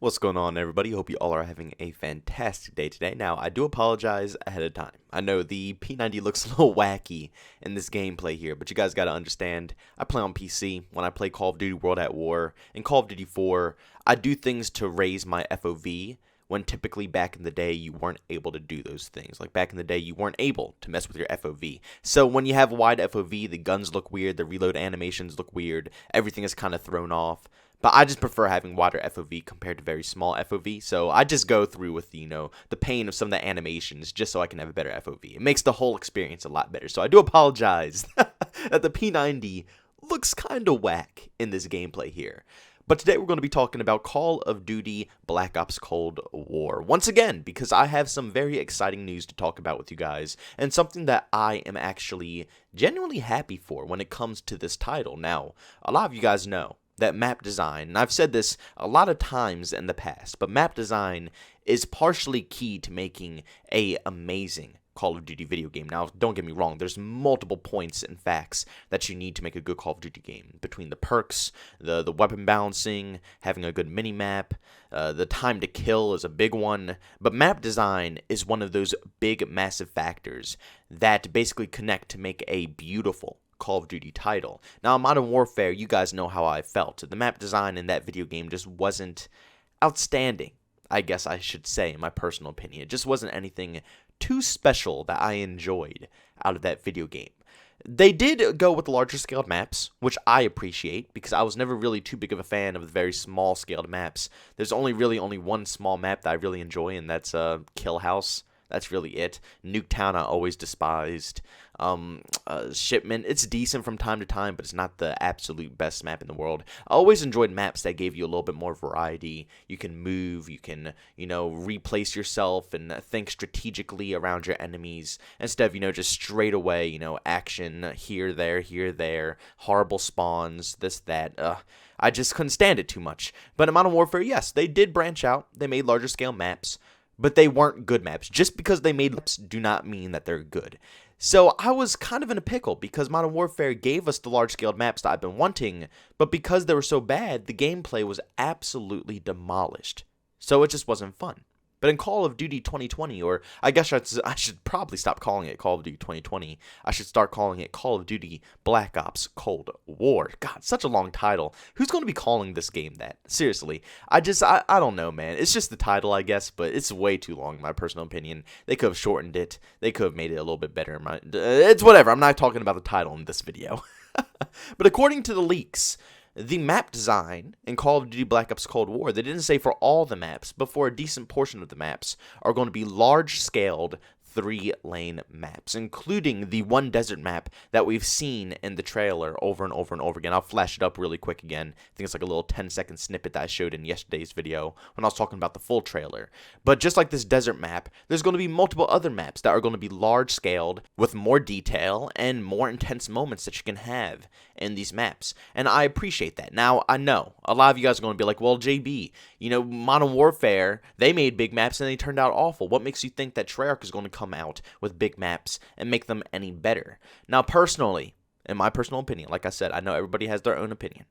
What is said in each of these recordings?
What's going on, everybody? Hope you all are having a fantastic day today. Now, I do apologize ahead of time. I know the P90 looks a little wacky in this gameplay here, but you guys got to understand, I play on PC. When I play Call of Duty World at War and Call of Duty 4, I do things to raise my FOV when typically back in the day you weren't able to do those things. Like back in the day you weren't able to mess with your FOV. So when you have wide FOV, the guns look weird, the reload animations look weird, everything is kind of thrown off. But I just prefer having wider FOV compared to very small FOV, so I just go through with, the pain of some of the animations just so I can have a better FOV. It makes the whole experience a lot better, so I do apologize that the P90 looks kind of whack in this gameplay here. But today we're going to be talking about Call of Duty Black Ops Cold War. Once again, because I have some very exciting news to talk about with you guys, and something that I am actually genuinely happy for when it comes to this title. Now, a lot of you guys know that map design, and I've said this a lot of times in the past, but map design is partially key to making a amazing Call of Duty video game. Now, don't get me wrong, there's multiple points and facts that you need to make a good Call of Duty game. Between the perks, the weapon balancing, having a good mini-map, the time to kill is a big one, but map design is one of those big, massive factors that basically connect to make a beautiful Call of Duty title. Now, in Modern Warfare, you guys know how I felt. The map design in that video game just wasn't outstanding, I guess I should say, in my personal opinion. It just wasn't anything too special that I enjoyed out of that video game. They did go with larger scaled maps, which I appreciate, because I was never really too big of a fan of the very small scaled maps. There's only one small map that I really enjoy, and that's Kill House. That's really it. Nuketown I always despised. Shipment, it's decent from time to time, but it's not the absolute best map in the world. I always enjoyed maps that gave you a little bit more variety. You can move, you can, replace yourself and think strategically around your enemies instead of, just straight away, action here, there, horrible spawns, this, that. I just couldn't stand it too much. But in Modern Warfare, yes, they did branch out. They made larger scale maps. But they weren't good maps. Just because they made maps do not mean that they're good. So I was kind of in a pickle because Modern Warfare gave us the large-scaled maps that I've been wanting, but because they were so bad, the gameplay was absolutely demolished. So it just wasn't fun. But in Call of Duty 2020, or I guess I should probably stop calling it Call of Duty 2020. I should start calling it Call of Duty Black Ops Cold War. God, such a long title. Who's going to be calling this game that? Seriously. I don't know, man. It's just the title, I guess, but it's way too long, in my personal opinion. They could have shortened it. They could have made it a little bit better. It's whatever. I'm not talking about the title in this video. But according to the leaks, the map design in Call of Duty Black Ops Cold War, they didn't say for all the maps, but for a decent portion of the maps, are going to be large-scaled 3-lane maps, including the one desert map that we've seen in the trailer over and over and over again. I'll flash it up really quick again. I think it's like a little 10-second snippet that I showed in yesterday's video when I was talking about the full trailer. But just like this desert map, there's going to be multiple other maps that are going to be large-scaled with more detail and more intense moments that you can have in these maps. And I appreciate that. Now, I know a lot of you guys are going to be like, well, JB, Modern Warfare, they made big maps and they turned out awful. What makes you think that Treyarch is going to come out with big maps and make them any better? Now, personally, in my personal opinion, like I said, I know everybody has their own opinion,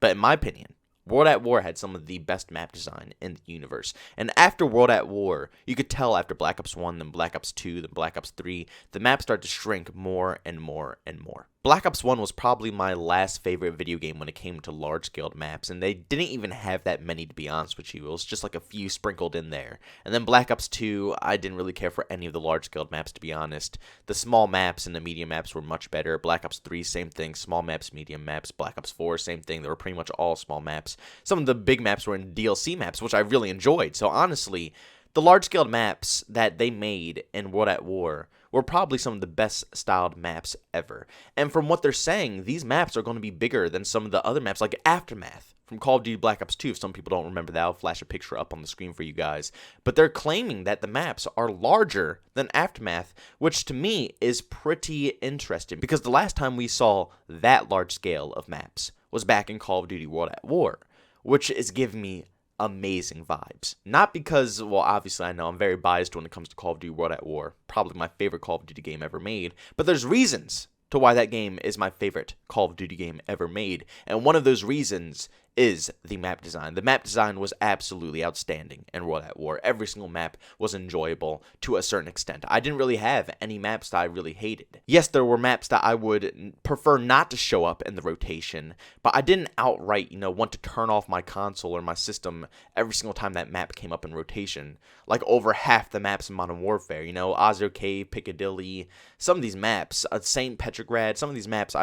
but in my opinion, World at War had some of the best map design in the universe. And after World at War, you could tell after Black Ops 1, then Black Ops 2, then Black Ops 3, the maps start to shrink more and more and more. Black Ops 1 was probably my last favorite video game when it came to large-scaled maps, and they didn't even have that many, to be honest with you. It was just like a few sprinkled in there. And then Black Ops 2, I didn't really care for any of the large-scaled maps, to be honest. The small maps and the medium maps were much better. Black Ops 3, same thing. Small maps, medium maps. Black Ops 4, same thing. They were pretty much all small maps. Some of the big maps were in DLC maps, which I really enjoyed. So honestly, the large-scaled maps that they made in World at War were probably some of the best styled maps ever. And from what they're saying, these maps are going to be bigger than some of the other maps, like Aftermath from Call of Duty Black Ops 2. If some people don't remember that, I'll flash a picture up on the screen for you guys. But they're claiming that the maps are larger than Aftermath, which to me is pretty interesting, because the last time we saw that large scale of maps was back in Call of Duty World at War, which is giving me amazing vibes. Not because, well, obviously I know I'm very biased when it comes to Call of Duty World at War, probably my favorite Call of Duty game ever made, but there's reasons to why that game is my favorite Call of Duty game ever made, and one of those reasons is the map design. The map design was absolutely outstanding in World at War. Every single map was enjoyable to a certain extent. I didn't really have any maps that I really hated. Yes, there were maps that I would prefer not to show up in the rotation, but I didn't outright, want to turn off my console or my system every single time that map came up in rotation. Like over half the maps in Modern Warfare, Ozzo Cave, Piccadilly, some of these maps, St. Petrograd, some of these maps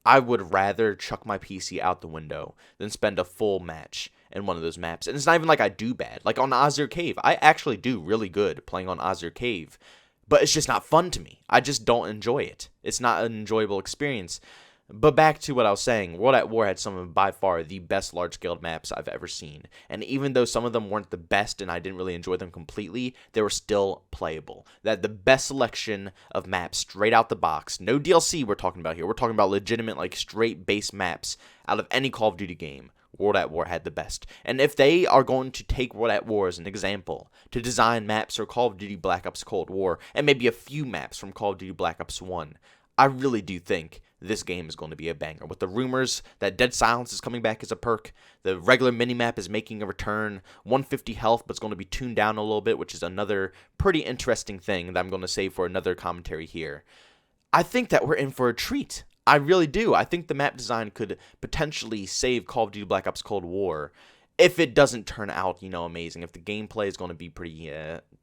I would rather chuck my PC out the window than spend a full match in one of those maps. And it's not even like I do bad. Like on Azure Cave, I actually do really good playing on Azure Cave, but it's just not fun to me. I just don't enjoy it. It's not an enjoyable experience. But back to what I was saying, World at War had some of by far the best large-scale maps I've ever seen. And even though some of them weren't the best and I didn't really enjoy them completely, they were still playable. That the best selection of maps straight out the box. No DLC we're talking about here. We're talking about legitimate, straight base maps out of any Call of Duty game. World at War had the best. And if they are going to take World at War as an example to design maps for Call of Duty Black Ops Cold War, and maybe a few maps from Call of Duty Black Ops 1, I really do think this game is going to be a banger. With the rumors that Dead Silence is coming back as a perk, the regular minimap is making a return, 150 health, but it's going to be tuned down a little bit, which is another pretty interesting thing that I'm going to save for another commentary here. I think that we're in for a treat. I really do. I think the map design could potentially save Call of Duty Black Ops Cold War if it doesn't turn out, amazing. If the gameplay is going to be pretty,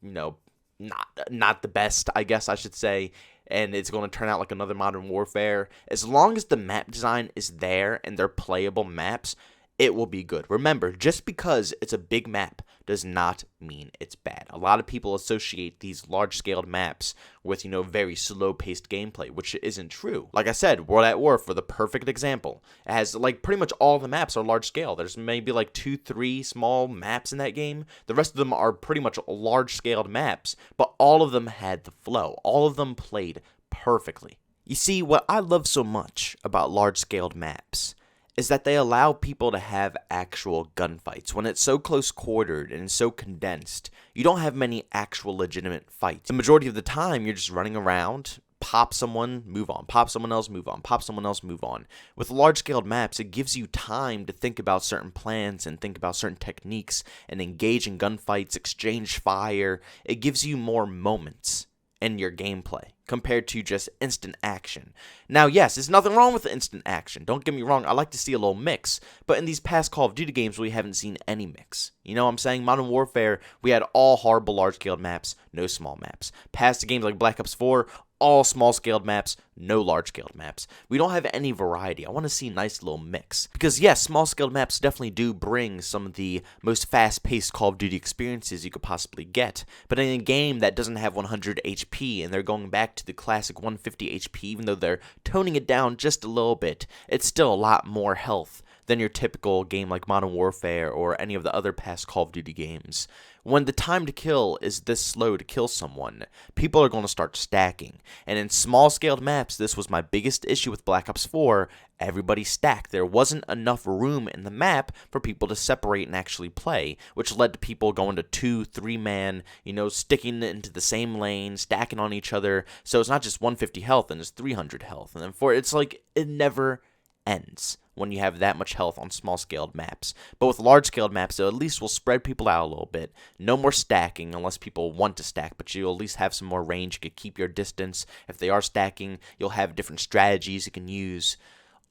not the best, I guess I should say, and it's going to turn out like another Modern Warfare. As long as the map design is there and they're playable maps, it will be good. Remember, just because it's a big map does not mean it's bad. A lot of people associate these large-scaled maps with, very slow-paced gameplay, which isn't true. Like I said, World at War, for the perfect example, it has, pretty much all the maps are large-scale. There's maybe, 2-3 small maps in that game. The rest of them are pretty much large-scaled maps, but all of them had the flow. All of them played perfectly. You see, what I love so much about large-scaled maps is that they allow people to have actual gunfights. When it's so close-quartered and so condensed, you don't have many actual legitimate fights. The majority of the time, you're just running around, pop someone, move on, pop someone else, move on, pop someone else, move on. With large-scale maps, it gives you time to think about certain plans and think about certain techniques and engage in gunfights, exchange fire. It gives you more moments in your gameplay compared to just instant action. Now, yes, there's nothing wrong with the instant action. Don't get me wrong, I like to see a little mix. But in these past Call of Duty games, we haven't seen any mix. You know what I'm saying? Modern Warfare, we had all horrible large-scaled maps, no small maps. Past games like Black Ops 4, all small-scaled maps, no large-scaled maps. We don't have any variety. I want to see a nice little mix. Because yes, small-scaled maps definitely do bring some of the most fast-paced Call of Duty experiences you could possibly get. But in a game that doesn't have 100 HP, and they're going back to the classic 150 HP, even though they're toning it down just a little bit, it's still a lot more health than your typical game like Modern Warfare or any of the other past Call of Duty games. When the time to kill is this slow to kill someone, people are going to start stacking. And in small-scaled maps, this was my biggest issue with Black Ops 4. Everybody stacked. There wasn't enough room in the map for people to separate and actually play, which led to people going to 2-3 man, sticking into the same lane, stacking on each other. So it's not just 150 health and it's 300 health. And then it's like it never ends when you have that much health on small-scaled maps. But with large-scaled maps, it at least will spread people out a little bit. No more stacking unless people want to stack, but you'll at least have some more range. You can keep your distance. If they are stacking, you'll have different strategies you can use.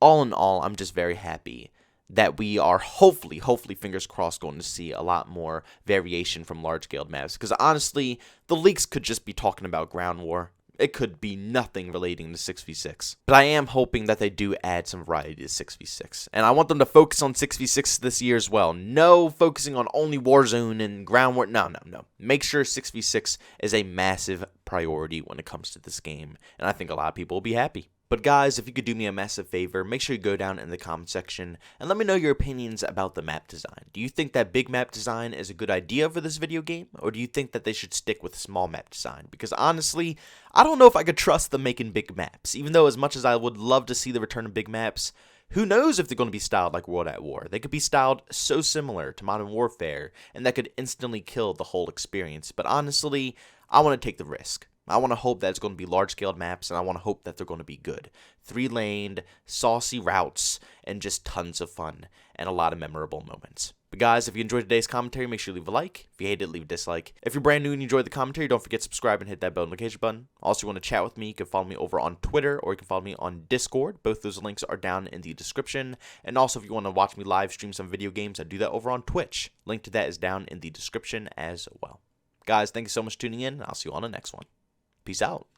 All in all, I'm just very happy that we are hopefully, fingers crossed, going to see a lot more variation from large-scaled maps. Because honestly, the leaks could just be talking about ground war. It could be nothing relating to 6v6. But I am hoping that they do add some variety to 6v6. And I want them to focus on 6v6 this year as well. No focusing on only Warzone and ground war. No. Make sure 6v6 is a massive priority when it comes to this game. And I think a lot of people will be happy. But guys, if you could do me a massive favor, make sure you go down in the comment section and let me know your opinions about the map design. Do you think that big map design is a good idea for this video game? Or do you think that they should stick with small map design? Because honestly, I don't know if I could trust them making big maps. Even though as much as I would love to see the return of big maps, who knows if they're going to be styled like World at War. They could be styled so similar to Modern Warfare, and that could instantly kill the whole experience. But honestly, I want to take the risk. I want to hope that it's going to be large-scale maps, and I want to hope that they're going to be good. 3-laned, saucy routes, and just tons of fun, and a lot of memorable moments. But guys, if you enjoyed today's commentary, make sure you leave a like. If you hated it, leave a dislike. If you're brand new and you enjoyed the commentary, don't forget to subscribe and hit that bell notification button. Also, if you want to chat with me, you can follow me over on Twitter, or you can follow me on Discord. Both those links are down in the description. And also, if you want to watch me live stream some video games, I do that over on Twitch. Link to that is down in the description as well. Guys, thank you so much for tuning in, and I'll see you on the next one. Peace out.